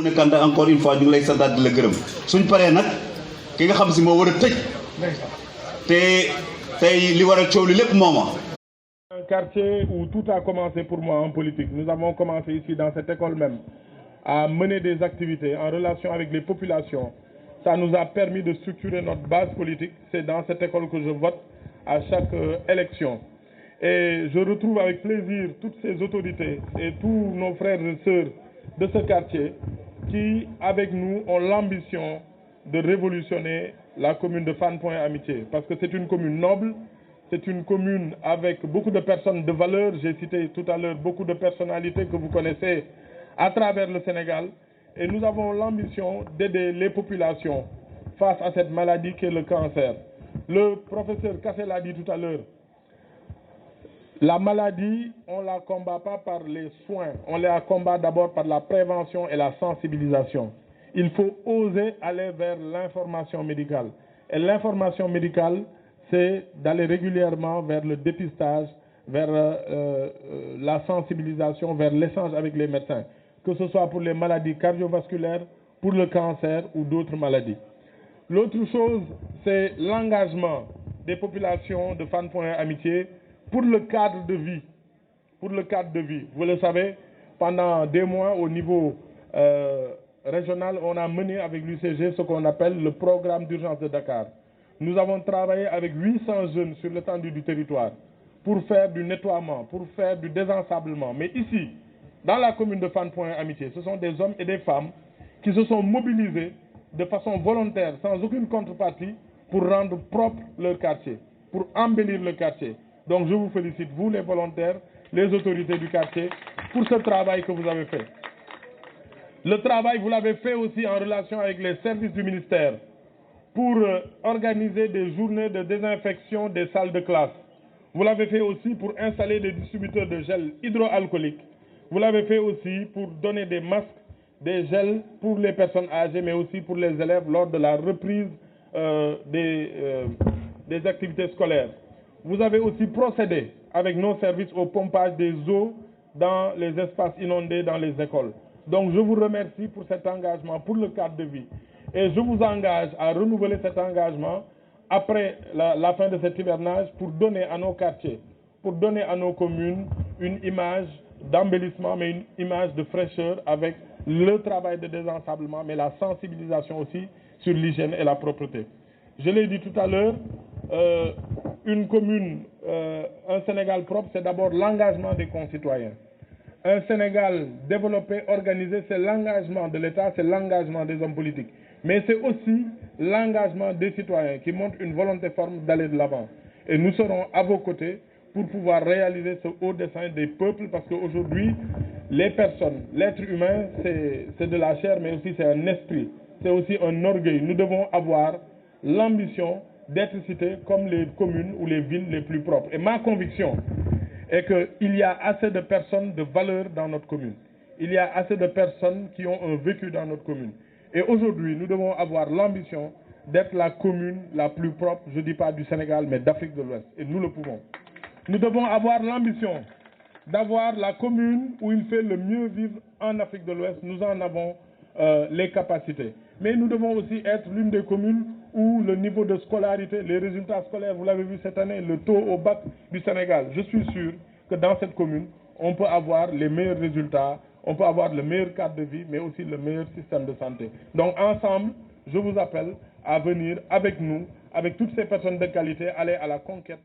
mu ne Kanta encore une fois ñu ngi lay santaat di la gërëm suñ paree nag ki nga xam si moo war a tëj te tey li war a coow li lépp mooma. Un quartier où tout a commencé pour moi en politique. Nous avons commencé ici dans cette école même à mener des activités en relation avec les populations. Ça nous a permis de structurer notre base politique. C'est dans cette école que je vote à chaque élection. Et je retrouve avec plaisir toutes ces autorités et tous nos frères et sœurs de ce quartier qui, avec nous, ont l'ambition de révolutionner la commune de Fann Point Amitié. Parce que c'est une commune noble, c'est une commune avec beaucoup de personnes de valeur. J'ai cité tout à l'heure beaucoup de personnalités que vous connaissez à travers le Sénégal. Et nous avons l'ambition d'aider les populations face à cette maladie qui est le cancer. Le professeur Kassé l'a dit tout à l'heure. La maladie, on ne la combat pas par les soins. On la combat d'abord par la prévention et la sensibilisation. Il faut oser aller vers l'information médicale. Et l'information médicale, c'est d'aller régulièrement vers le dépistage, vers la sensibilisation, vers l'échange avec les médecins, que ce soit pour les maladies cardiovasculaires, pour le cancer ou d'autres maladies. L'autre chose, c'est l'engagement des populations de Fann Point Amitié pour le cadre de vie. Pour le cadre de vie. Vous le savez, pendant des mois au niveau régional, on a mené avec l'UCG ce qu'on appelle le programme d'urgence de Dakar. Nous avons travaillé avec 800 jeunes sur l'étendue du territoire pour faire du nettoiement, pour faire du désensablement. Mais ici, dans la commune de Fann Point Amitié, ce sont des hommes et des femmes qui se sont mobilisés de façon volontaire, sans aucune contrepartie, pour rendre propre leur quartier, pour embellir le quartier. Donc je vous félicite, vous les volontaires, les autorités du quartier, pour ce travail que vous avez fait. Le travail, vous l'avez fait aussi en relation avec les services du ministère pour organiser des journées de désinfection des salles de classe. Vous l'avez fait aussi pour installer des distributeurs de gel hydroalcoolique. Vous l'avez fait aussi pour donner des masques, des gels pour les personnes âgées, mais aussi pour les élèves lors de la reprise des activités scolaires. Vous avez aussi procédé avec nos services au pompage des eaux dans les espaces inondés, dans les écoles. Donc je vous remercie pour cet engagement, pour le cadre de vie. Et je vous engage à renouveler cet engagement après la fin de cet hivernage pour donner à nos quartiers, pour donner à nos communes une image d'embellissement, mais une image de fraîcheur avec le travail de désensablement, mais la sensibilisation aussi sur l'hygiène et la propreté. Je l'ai dit tout à l'heure, une commune, un Sénégal propre, c'est d'abord l'engagement des concitoyens. Un Sénégal développé, organisé, c'est l'engagement de l'État, c'est l'engagement des hommes politiques. Mais c'est aussi l'engagement des citoyens qui montrent une volonté forte d'aller de l'avant. Et nous serons à vos côtés pour pouvoir réaliser ce haut dessein des peuples, parce qu'aujourd'hui, les personnes, l'être humain, c'est de la chair, mais aussi c'est un esprit, c'est aussi un orgueil. Nous devons avoir l'ambition d'être cités comme les communes ou les villes les plus propres. Et ma conviction est qu'il y a assez de personnes de valeur dans notre commune. Il y a assez de personnes qui ont un vécu dans notre commune. Et aujourd'hui, nous devons avoir l'ambition d'être la commune la plus propre, je ne dis pas du Sénégal, mais d'Afrique de l'Ouest. Et nous le pouvons. Nous devons avoir l'ambition d'avoir la commune où il fait le mieux vivre en Afrique de l'Ouest. Nous en avons les capacités. Mais nous devons aussi être l'une des communes où le niveau de scolarité, les résultats scolaires, vous l'avez vu cette année, le taux au bac du Sénégal. Je suis sûr que dans cette commune, on peut avoir les meilleurs résultats, on peut avoir le meilleur cadre de vie, mais aussi le meilleur système de santé. Donc ensemble, je vous appelle à venir avec nous, avec toutes ces personnes de qualité, aller à la conquête